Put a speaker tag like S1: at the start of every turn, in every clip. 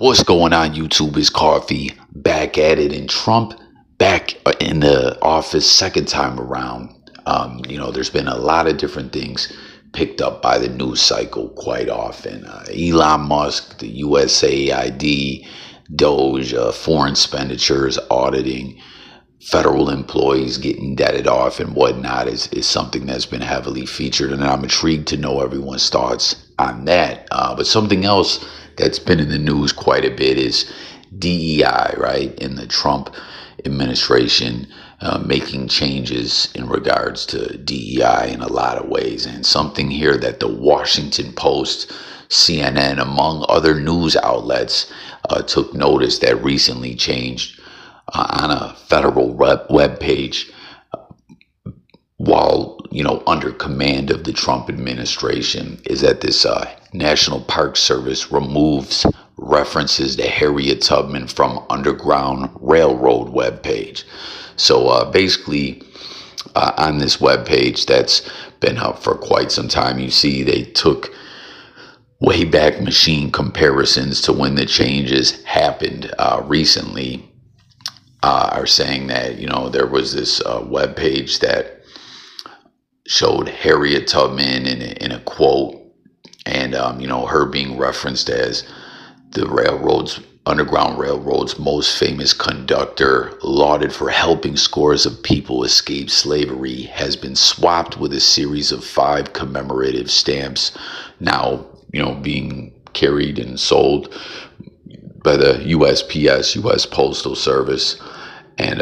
S1: What's going on, YouTube? Is Coffee back at it, and Trump back in the office second time around. There's been a lot of different things picked up by the news cycle quite often. Elon Musk, the USAID, Doge, foreign expenditures auditing, federal employees getting debted off and whatnot is something that's been heavily featured, and I'm intrigued to know everyone's thoughts on that. But something else that's been in the news quite a bit is DEI, right? In the Trump administration, making changes in regards to DEI in a lot of ways, and something here that the Washington Post, CNN, among other news outlets, took notice that recently changed on a federal web page while under command of the Trump administration, is that this National Park Service removes references to Harriet Tubman from Underground Railroad webpage. So basically, on this webpage that's been up for quite some time, you see they took Wayback Machine comparisons to when the changes happened recently. Are saying that there was this web page that showed Harriet Tubman in a quote, and her being referenced as the Underground Railroad's most famous conductor, lauded for helping scores of people escape slavery, has been swapped with a series of 5 commemorative stamps now being carried and sold by the USPS, U.S. Postal Service. And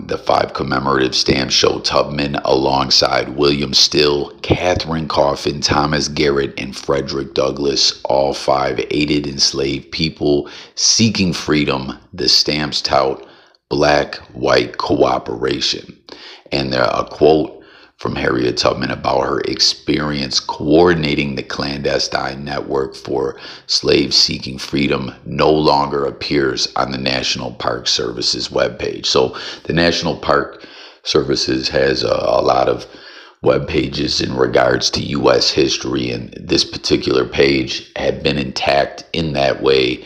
S1: the 5 commemorative stamps show Tubman alongside William Still, Catherine Coffin, Thomas Garrett, and Frederick Douglass. All 5 aided enslaved people seeking freedom. The stamps tout black-white cooperation. And a quote from Harriet Tubman about her experience coordinating the clandestine network for slaves seeking freedom no longer appears on the National Park Service's webpage. So the National Park Services has a lot of web pages in regards to U.S. history, and this particular page had been intact in that way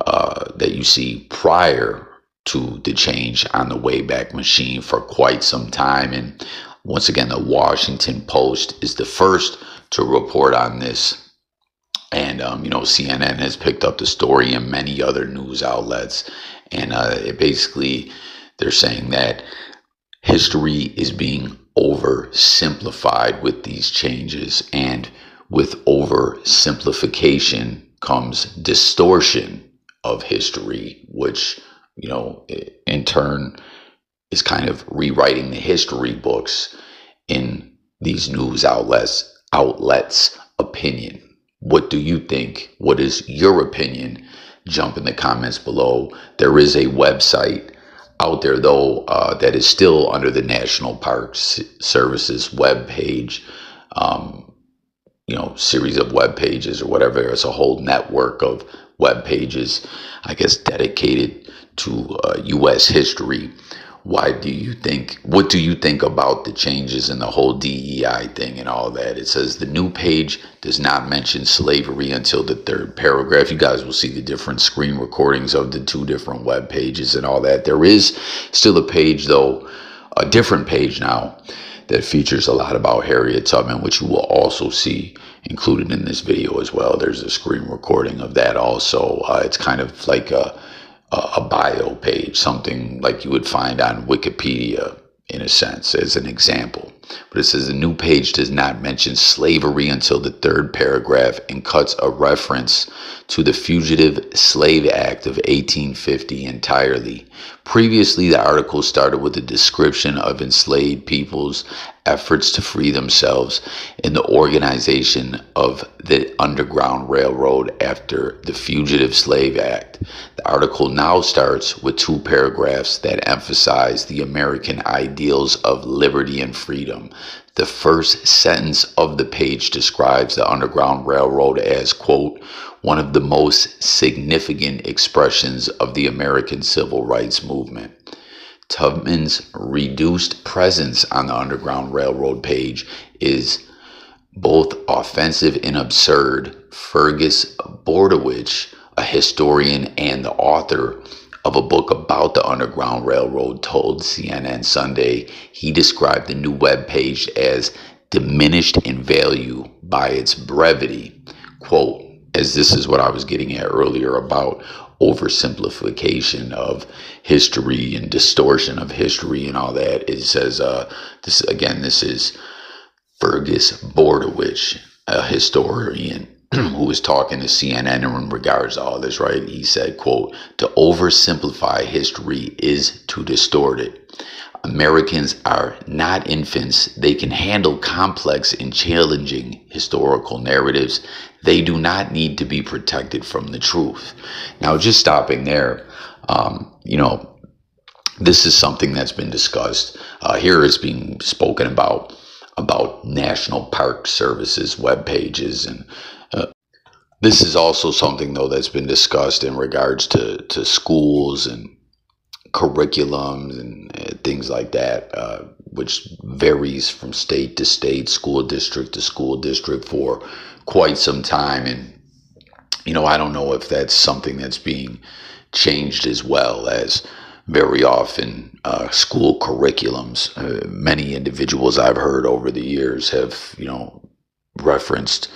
S1: that you see prior to the change on the Wayback Machine for quite some time. And once again, the Washington Post is the first to report on this. And, CNN has picked up the story and many other news outlets. And they're saying that history is being oversimplified with these changes. And with oversimplification comes distortion of history, which, in turn is kind of rewriting the history books in these news outlets' opinion. What do you think? What is your opinion? Jump in the comments below. There is a website out there, though, that is still under the National Park Service's webpage, series of web pages or whatever. It's a whole network of web pages, I guess, dedicated to U.S. history. What do you think about the changes in the whole DEI thing and all that? It says the new page does not mention slavery until the 3rd paragraph. You guys will see the different screen recordings of the 2 different web pages and all that. There is still a page, though, a different page now, that features a lot about Harriet Tubman, which you will also see included in this video as well. There's a screen recording of that also. It's kind of like a bio page, something like you would find on Wikipedia, in a sense, as an example. But it says the new page does not mention slavery until the 3rd paragraph and cuts a reference to the Fugitive Slave Act of 1850 entirely. Previously, the article started with a description of enslaved people's efforts to free themselves in the organization of the Underground Railroad after the Fugitive Slave Act. The article now starts with 2 paragraphs that emphasize the American ideals of liberty and freedom. The first sentence of the page describes the Underground Railroad as, quote, one of the most significant expressions of the American civil rights movement. Tubman's reduced presence on the Underground Railroad page is both offensive and absurd. Fergus Bordewich a historian and the author of a book about the Underground Railroad, told CNN Sunday he described the new webpage as diminished in value by its brevity. Quote, as this is what I was getting at earlier about oversimplification of history and distortion of history and all that. It says, this is Fergus Bordowich, a historian who was talking to CNN in regards to all this, right? He said, quote, to oversimplify history is to distort it. Americans are not infants. They can handle complex and challenging historical narratives. They do not need to be protected from the truth. Now, just stopping there, this is something that's been discussed. Here is being spoken about National Park Service's web pages, and this is also something, though, that's been discussed in regards to schools and curriculums and things like that, which varies from state to state, school district to school district for quite some time. And, I don't know if that's something that's being changed as well, as very often school curriculums. Many individuals I've heard over the years have, referenced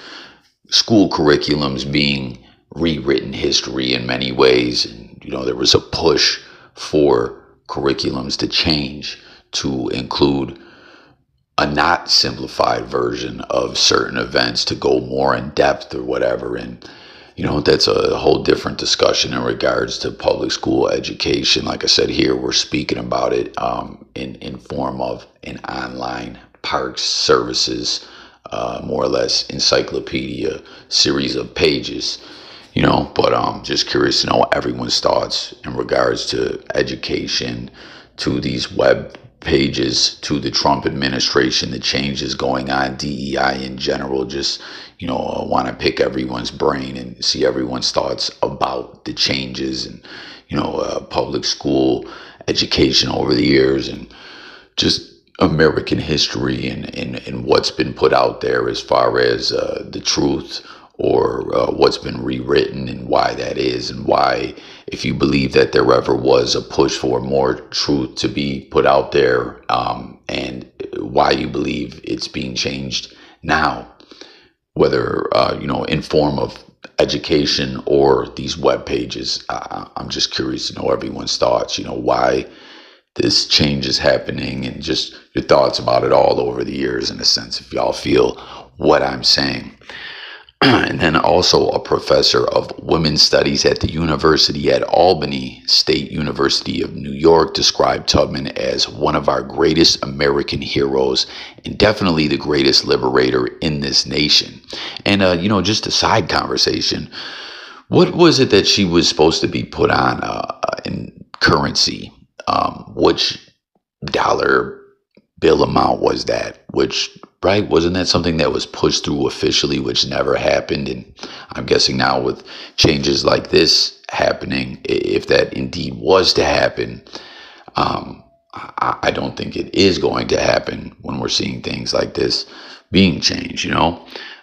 S1: school curriculums being rewritten history in many ways. And, there was a push for curriculums to change to include a not simplified version of certain events, to go more in depth or whatever. And, that's a whole different discussion in regards to public school education. Like I said, here we're speaking about it in form of an online park services, more or less encyclopedia series of pages. But I'm just curious to know everyone's thoughts in regards to education, to these web pages, to the Trump administration, the changes going on, DEI in general. Just, I want to pick everyone's brain and see everyone's thoughts about the changes and, public school education over the years, and just American history and what's been put out there as far as the truth, or what's been rewritten, and why that is, and why, if you believe that there ever was a push for more truth to be put out there, and why you believe it's being changed now, whether, in form of education or these web pages. I'm just curious to know everyone's thoughts, why this change is happening, and just your thoughts about it all over the years, in a sense, if y'all feel what I'm saying. And then also a professor of women's studies at the University at Albany, State University of New York, described Tubman as one of our greatest American heroes and definitely the greatest liberator in this nation. And, just a side conversation. What was it that she was supposed to be put on in currency? Which dollar bill amount was that? Right? Wasn't that something that was pushed through officially, which never happened? And I'm guessing now with changes like this happening, if that indeed was to happen, I don't think it is going to happen when we're seeing things like this being changed,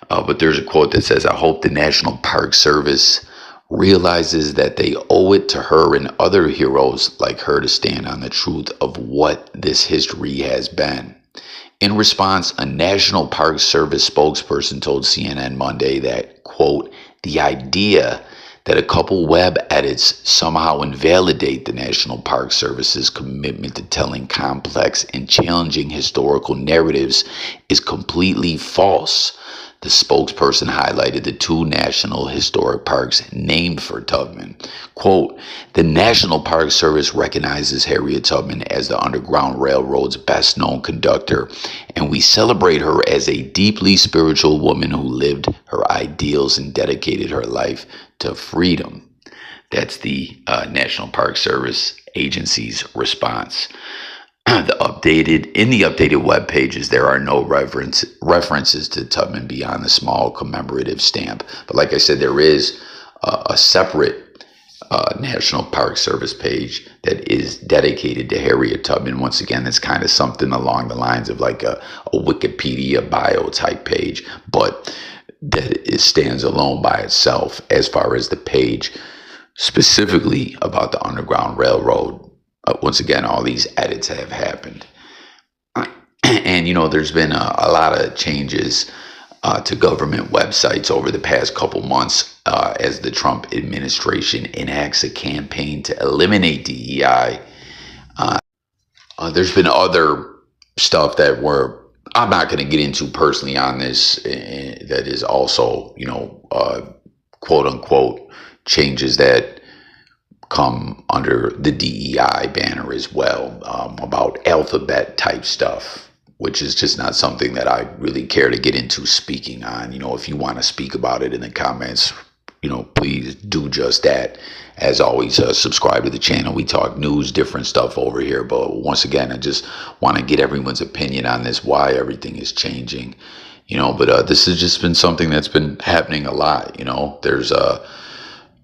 S1: But there's a quote that says, I hope the National Park Service realizes that they owe it to her and other heroes like her to stand on the truth of what this history has been. In response, a National Park Service spokesperson told CNN Monday that, quote, the idea that a couple web edits somehow invalidate the National Park Service's commitment to telling complex and challenging historical narratives is completely false. The spokesperson highlighted the two national historic parks named for Tubman. Quote, the National Park Service recognizes Harriet Tubman as the Underground Railroad's best known conductor, and we celebrate her as a deeply spiritual woman who lived her ideals and dedicated her life to freedom. That's the National Park Service agency's response. In the updated web pages, there are no references to Tubman beyond the small commemorative stamp. But like I said, there is a separate National Park Service page that is dedicated to Harriet Tubman. Once again, it's kind of something along the lines of like a Wikipedia bio type page. But that it stands alone by itself as far as the page specifically about the Underground Railroad. Once again, all these edits have happened. And, there's been a lot of changes to government websites over the past couple months as the Trump administration enacts a campaign to eliminate DEI. There's been other stuff that I'm not going to get into personally on this, that is also, quote unquote, changes that come under the DEI banner as well, about alphabet type stuff, which is just not something that I really care to get into speaking on. If you want to speak about it in the comments, please do just that. As always, subscribe to the channel. We talk news, different stuff over here. But once again, I just want to get everyone's opinion on this, why everything is changing. But this has just been something that's been happening a lot. There's a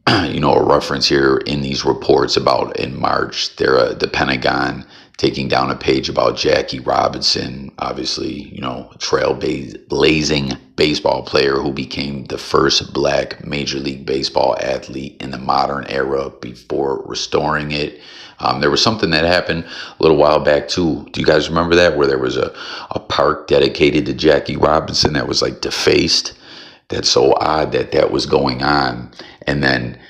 S1: reference here in these reports about in March, the Pentagon taking down a page about Jackie Robinson, obviously, trailblazing baseball player who became the first black Major League Baseball athlete in the modern era before restoring it. There was something that happened a little while back too. Do you guys remember that? Where there was a park dedicated to Jackie Robinson that was like defaced? That's so odd that was going on. And then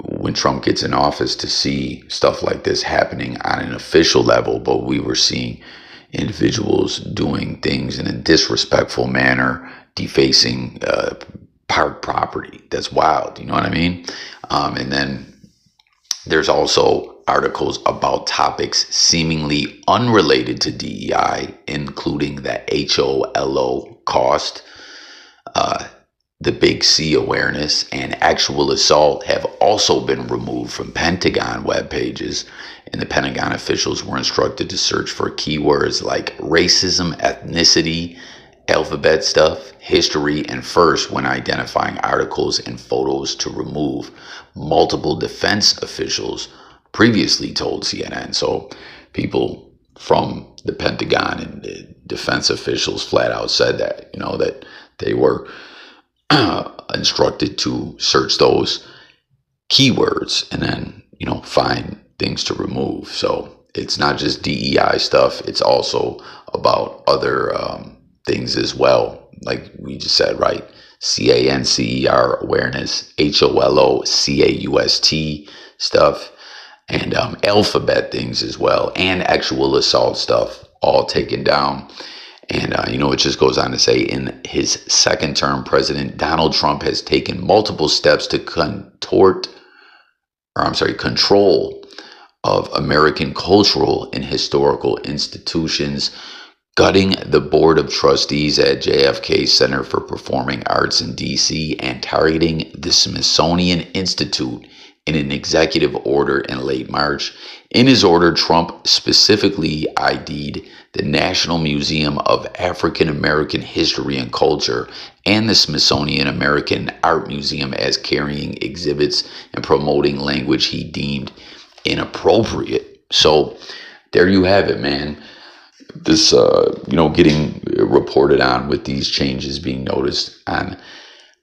S1: when Trump gets in office, to see stuff like this happening on an official level, but we were seeing individuals doing things in a disrespectful manner, defacing park property. That's wild. You know what I mean? And then there's also articles about topics seemingly unrelated to DEI, including the HOLO cost, the Big C awareness, and actual assault have also been removed from Pentagon web pages, and the Pentagon officials were instructed to search for keywords like racism, ethnicity, alphabet stuff, history, and first when identifying articles and photos to remove. Multiple defense officials previously told CNN. So people from the Pentagon and the defense officials flat out said that, that they were instructed to search those keywords and then, find things to remove. So it's not just DEI stuff. It's also about other things as well. Like we just said, right? CANCER awareness, HOLO, CAUST stuff, and alphabet things as well, and actual assault stuff, all taken down. And, it just goes on to say, in his second term, President Donald Trump has taken multiple steps to control of American cultural and historical institutions, gutting the board of trustees at JFK Center for Performing Arts in D.C. and targeting the Smithsonian Institute in an executive order in late March. In his order, Trump specifically ID'd the National Museum of African American History and Culture and the Smithsonian American Art Museum as carrying exhibits and promoting language he deemed inappropriate. So there you have it, man. This, getting reported on with these changes being noticed on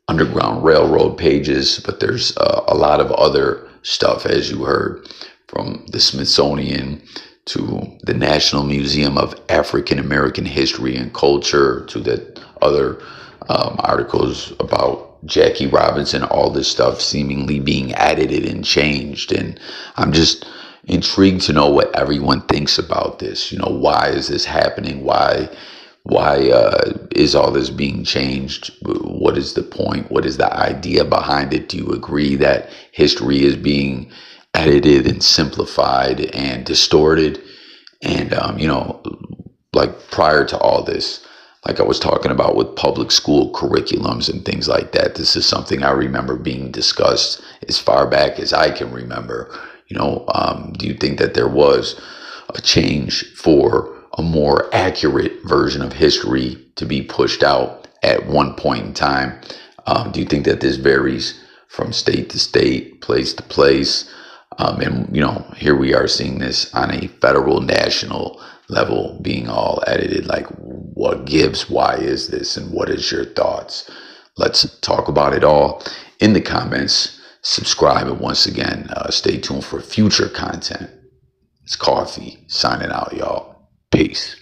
S1: Underground Railroad pages, but there's a lot of other stuff, as you heard, from the Smithsonian to the National Museum of African American History and Culture to the other articles about Jackie Robinson, all this stuff seemingly being edited and changed. And I'm just intrigued to know what everyone thinks about this. Why is this happening? Why is all this being changed? What is the point? What is the idea behind it? Do you agree that history is being edited and simplified and distorted? And, like prior to all this, like I was talking about with public school curriculums and things like that, this is something I remember being discussed as far back as I can remember. Do you think that there was a change for a more accurate version of history to be pushed out at one point in time? Do you think that this varies from state to state, place to place? And, here we are seeing this on a federal, national level being all edited. Like, what gives? Why is this? And what is your thoughts? Let's talk about it all in the comments. Subscribe, and once again, stay tuned for future content. It's Coffee signing out, y'all. Peace.